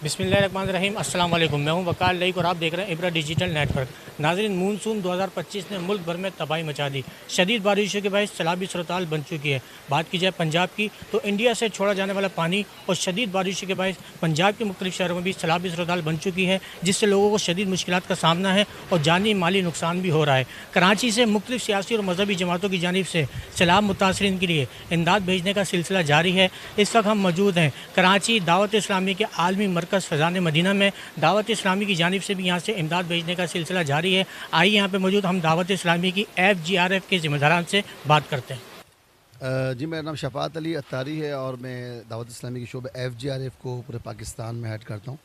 बिस्मिल्लाहिर्रहमानिर्रहीम। अस्सलाम वालेकुम। मैं हूं वकार लईक और आप देख रहे हैं इब्रा डिजिटल नेटवर्क। नाज़रीन, मानसून 2025 ने मुल्क भर में तबाही मचा दी। शदीद बारिशों के बायस सैलाबी सूरत-ए-हाल बन चुकी है। बात की जाए पंजाब की तो इंडिया से छोड़ा जाने वाला पानी और शदीद बारिशों के बायस पंजाब के मुख्तलिफ शहरों में भी सैलाबी सूरत-ए-हाल बन चुकी है, जिससे लोगों को शदीद मुश्किलात का सामना है और जानी माली नुकसान भी हो रहा है। कराची से मुख्तलिफ सियासी और मजहबी जमातों की जानिब से सैलाब मुतासरीन के लिए इमदाद भेजने का सिलसिला जारी है। इस वक्त हम मौजूद हैं कराची दावत इस्लामी के आलमी मरकज़ फैज़ान मदीना में। दावत इस्लामी की जानिब से भी यहाँ से इमदाद भेजने का सिलसिला जारी है। आइए यहाँ पे मौजूद हम दावत इस्लामी की FGRF के ज़िम्मेदारान से बात करते हैं। जी, मेरा नाम शफ़ाअत अली अत्तारी है और मैं दावत इस्लामी की शोबे FGRF को पूरे पाकिस्तान में हेड करता हूँ।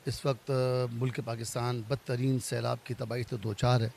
इस वक्त मुल्क पाकिस्तान बदतरीन सैलाब की तबाही से दो चार है।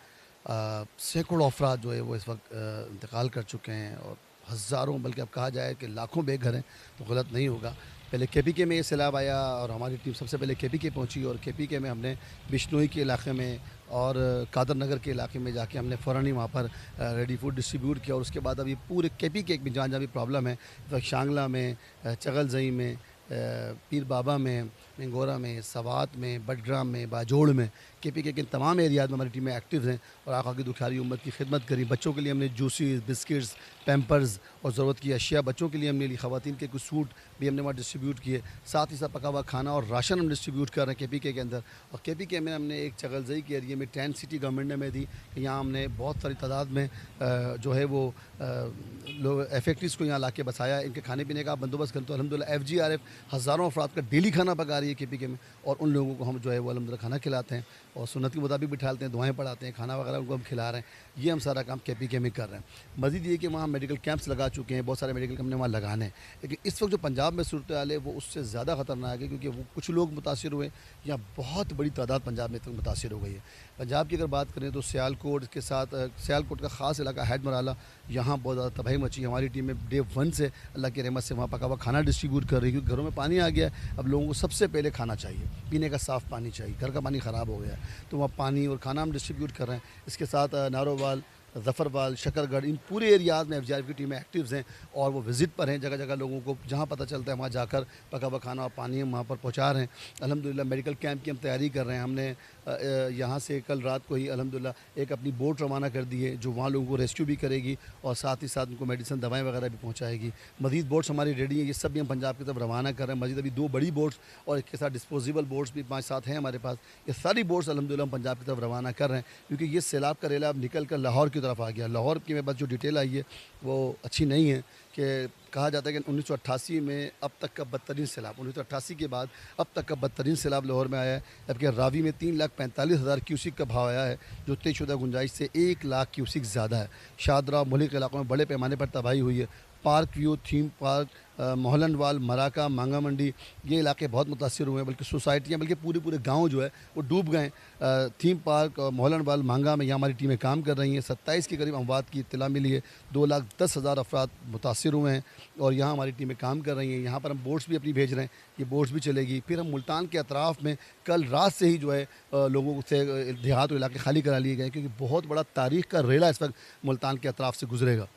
सैकड़ों अफराद जो है वो इस वक्त इंतकाल कर चुके हैं और हज़ारों, बल्कि अब कहा जाए कि लाखों बेघर हैं तो गलत नहीं होगा। पहले KPK में ये सैलाब आया और हमारी टीम सबसे पहले KPK पहुंची और KPK में हमने बिश्नोई के इलाके में और कादर नगर के इलाके में जाके हमने फ़ौरन ही वहाँ पर रेडी फूड डिस्ट्रीब्यूट किया। और उसके बाद अभी पूरे KPK में जहाँ जहाँ भी प्रॉब्लम है, तो शांगला में, चगलजई में, पीर बाबा में, मंगोरा में, सवात में, बडग्राम में, बाजोड़ में, KPK के तमाम एरियाज़ में हमारी टीमें एक्टिव हैं और आका की दुखियारी उम्मत की खिदमत करी। बच्चों के लिए हमने जूसेस, बिस्किट्स, पैम्पर्स और ज़रूरत की अशिया बच्चों के लिए हमने ली। ख़वातीन के कुछ सूट भी हमने वहाँ डिस्ट्रीब्यूट किए। साथ ही साथ पका हुआ खाना और राशन हम डिस्ट्रीब्यूट कर रहे हैं KPK के अंदर। और KPK में हमने एक चगलजई के एरिए में टेंट सिटी गवर्नमेंट ने में दी कि यहाँ हमने बहुत सारी तादाद में जो है वो लोग एफेक्टिव्स को यहाँ ला के बसाया। इनके खाने पीने का बंदोबस्त करें तो अल्हम्दुलिल्लाह FGRF हज़ारों अफराद का डेली खाना पका रही है KPK में और उन लोगों को हम जो है वो अल्हम्दुलिल्लाह खाना खिलाते हैं और सुन्नत के मुताबिक बिठाते हैं, दुआएं पढ़ाते हैं, खाना वगैरह उनको हम खिला रहे हैं। ये हम सारा काम KPK में कर रहे हैं। मज़ीद ये कि वहाँ मेडिकल कैंप्स लगा चुके हैं, बहुत सारे मेडिकल कैंप हमने वहाँ लगाने हैं। लेकिन इस वक्त जो पंजाब में सूरत हाल है वो उससे ज़्यादा ख़तरनाक है क्योंकि वो कुछ लोग मुतासिर हुए या बहुत बड़ी तादाद पंजाब में तक मुतासिर हो गई है। पंजाब की अगर बात करें तो सियालकोट के साथ सियालकोट का ख़ास इलाका हैड मराला, यहाँ बहुत ज़्यादा तबाही मची। हमारी टीम में डे 1 से अल्लाह की रहमत से वहाँ पका हुआ खाना डिस्ट्रीब्यूट कर रही है क्योंकि घरों में पानी आ गया है। अब लोगों को सबसे पहले खाना चाहिए, पीने का साफ़ पानी चाहिए, घर का पानी ख़राब हो गया है तो वहाँ पानी और खाना हम डिस्ट्रीब्यूट कर रहे हैं। इसके साथ नारोवाल, ज़फ़रवाल, शकरगढ़, इन पूरे एरियाज़ में FGRF की टीमें एक्टिव्स हैं और वो विज़िट पर हैं। जगह जगह लोगों को जहाँ पता चलता है वहाँ जाकर पका हुआ खाना और पानी हम वहाँ पर पहुँचा रहे हैं। अल्हम्दुलिल्लाह मेडिकल कैंप की हम तैयारी कर रहे हैं। हमने यहाँ से कल रात को ही अल्हम्दुलिल्लाह एक अपनी बोट रवाना कर दी है जो वहाँ लोगों को रेस्क्यू भी करेगी और साथ ही साथ उनको मेडिसिन, दवाएँ वगैरह भी पहुँचाएगी। मज़ीद बोट्स हमारी रेडी हैं, ये सब भी हम पंजाब की तरफ रवाना कर रहे हैं। मज़ीद अभी 2 बड़ी बोट्स और इसके साथ डिस्पोजेबल बोट्स भी 5-7 हैं हमारे पास। ये सारी बोट्स अल्हम्दुलिल्लाह हम पंजाब की तरफ रवाना कर रहे हैं क्योंकि ये सैलाब का रेला अब निकल कर लाहौर की तरफ आ गया। लाहौर की मेरे पास जो डिटेल आई है वो अच्छी नहीं है कि कहा जाता है कि 1988 में अब तक का बदतरीन सैलाब, 1988 के बाद अब तक का बदतरीन सैलाब लाहौर में आया है। जबकि रावी में 3,45,000 क्यूसिक का भाव आया है जो तयशुदा गुंजाइश से 1 लाख क्यूसिक ज़्यादा है। शादरा मुल्क के इलाकों में बड़े पैमाने पर तबाही हुई है। Park view, theme park, Mohlanwal, मराका, मांगा मंडी, ये इलाके बहुत मुतासिर हुए हैं, बल्कि सोसाइटियाँ, बल्कि पूरे गांव जो है वो डूब गए। थीम पार्क और मोहलनवाल, मांगा में यहाँ हमारी टीमें काम कर रही हैं। 27 के करीब अमवात की इत्तला मिली है। 2,10,000 अफराद मुतासिर हुए हैं और यहाँ हमारी टीमें काम कर रही हैं। यहाँ पर हम बोट्स भी अपनी भेज रहे हैं, ये बोट्स भी चलेगी। फिर हम मुल्तान के अतराफ़ में कल रात से ही जो है लोगों से देहात और इलाके खाली करा लिए गए क्योंकि बहुत बड़ा तारीख़ का रेला इस वक्त मुल्तान के अतराफ़ से गुजरेगा।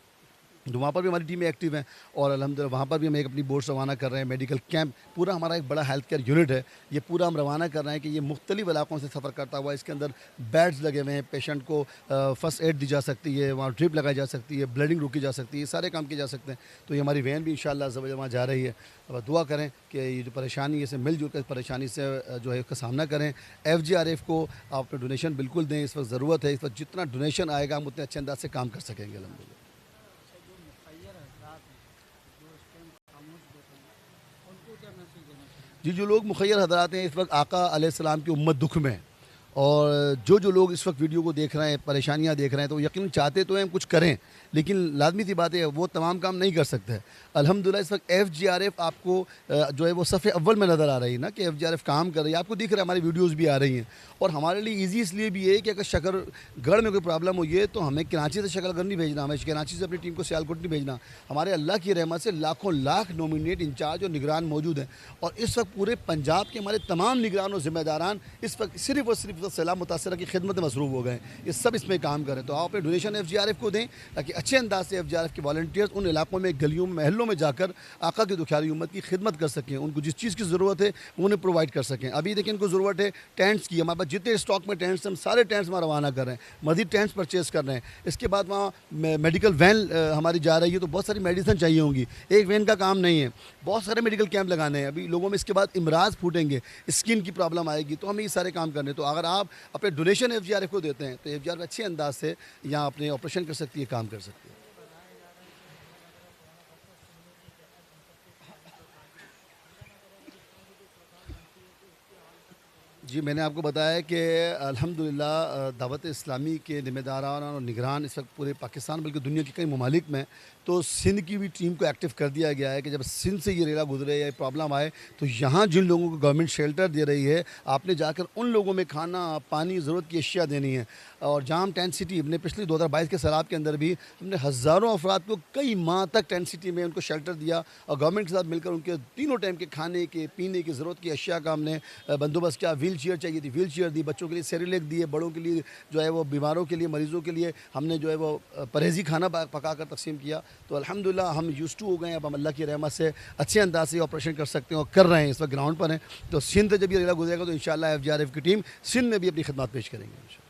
तो वहाँ पर भी हमारी टीमें एक्टिव हैं और अल्हम्दुलिल्लाह वहाँ पर भी हम एक अपनी बोट्स रवाना कर रहे हैं। मेडिकल कैंप पूरा हमारा एक बड़ा हेल्थ केयर यूनिट है, ये पूरा हम रवाना कर रहे हैं कि ये मुख्तलिफ इलाकों से सफ़र करता हुआ, इसके अंदर बेड्स लगे हुए हैं, पेशेंट को फ़र्स्ट एड दी जा सकती है, वहाँ ड्रिप लगाई जा सकती है, ब्लीडिंग रोकी जा सकती है, सारे काम किए जा सकते हैं। तो ये हमारी वैन भी इंशाअल्लाह ज़ब वहाँ जा रही है। अब दुआ करें कि ये जो परेशानी है इसे मिलजुल कर इस परेशानी से जो है इसका सामना करें। FGRF को आप अपने डोनेशन बिल्कुल दें, इस वक्त ज़रूरत है। इस वक्त जितना डोनेशन आएगा हम उतने अच्छे अंदाज से काम कर सकेंगे अल्हम्दुलिल्लाह। जी, जो लोग मुखय्यर हज़रात हैं इस वक्त आका अलैहिस्सलाम की उम्मत दुख में है और जो लोग इस वक्त वीडियो को देख रहे हैं, परेशानियां देख रहे हैं, तो यकीनन चाहते तो हैं हम कुछ करें लेकिन लाजमी सी बात है वो तमाम काम नहीं कर सकते हैं। अल्हम्दुलिल्लाह इस वक्त FGRF आपको जो है वो सफ़े अव्वल में नज़र आ रही है ना कि FGRF काम कर रही है, आपको दिख रहा है, हमारी वीडियोस भी आ रही हैं। और हमारे लिए ईजी इसलिए भी है कि अगर शकरगढ़ में कोई प्रॉब्लम हुई है तो हमें कराची से शकरगढ़ नहीं भेजना, हमें कराची से अपनी टीम को सियालकोट नहीं भेजना। हमारे अल्लाह की रहमत से लाखों लाख नॉमिनेट इंचार्ज और निगरान मौजूद हैं और इस वक्त पूरे पंजाब के हमारे तमाम निगरान और ज़िम्मेदारान इस वक्त सिर्फ़ और सिर्फ वक्त सैलाब मुतासरा की खिदमत में मसरूफ़ हो गए हैं, ये सब इसमें काम करें। तो आप अपने डोनेशन FGRF को दें ताकि अच्छे अंदाज से FGRF के वॉलंटियर्स उन इलाकों में, गलियों में, महलों में जाकर आका की दुखियारी उम्मत की खिदमत कर सकें, उनको जिस चीज़ की ज़रूरत है वो उन्हें प्रोवाइड कर सकें। अभी देखिए इनको ज़रूरत है टेंट्स की, हमारे पास जितने स्टॉक में टेंट्स हम सारे टेंट्स वहाँ रवाना कर रहे हैं, मज़ीद टेंट्स परचेज़ कर रहे हैं। इसके बाद वहाँ मेडिकल वैन हमारी जा रही है, तो बहुत सारी मेडिसिन चाहिए होंगी, एक वैन का काम नहीं है, बहुत सारे मेडिकल कैंप लगाने हैं अभी लोगों में। इसके बाद इमराज फूटेंगे, स्किन की प्रॉब्लम आएगी, तो हमें ये सारे काम करने हैं। तो अगर आप अपने डोनेशन FGRF को देते हैं तो FGRF अच्छे अंदाज से यहाँ अपने ऑपरेशन कर सकती है, काम कर सकती है। जी, मैंने आपको बताया कि अल्हम्दुलिल्लाह दावत इस्लामी के ज़िम्मेदारान और निगरान इस वक्त पूरे पाकिस्तान बल्कि दुनिया के कई ममालिक में, तो सिंध की भी टीम को एक्टिव कर दिया गया है कि जब सिंध से ये रेला गुजरे या प्रॉब्लम आए तो यहाँ जिन लोगों को गवर्नमेंट शेल्टर दे रही है, आपने जाकर उन लोगों में खाना, पानी, ज़रूरत की अशिया देनी है। और जाम टेंट सिटी अपने पिछले 2022 के सैलाब के अंदर भी हमने हज़ारों अफराद को कई माह तक टेंट सिटी में उनको शेल्टर दिया और गवर्नमेंट के साथ मिलकर उनके तीनों टाइम के खाने के, पीने की, ज़रूरत की अशिया का हमने बंदोबस्त किया। व्हील चेयर चाहिए थी, व्हील चेयर दी, बच्चों के लिए सेरेलैक दिए, बड़ों के लिए जो है वो बीमारों के लिए, मरीज़ों के लिए हमने जो है वो परहेज़ी खाना पका कर तकसीम किया। तो अल्हम्दुलिल्लाह हम यूज़ टू हो गए हैं, अब हम अल्लाह की रहमत से अच्छे अंदाज से ऑपरेशन कर सकते हैं और कर रहे हैं, इस वक्त ग्राउंड पर हैं। तो सिंध जब ये रेला गुजरेगा तो इंशाअल्लाह FGRF की टीम सिंध में भी अपनी खिदमत पेश करेंगे।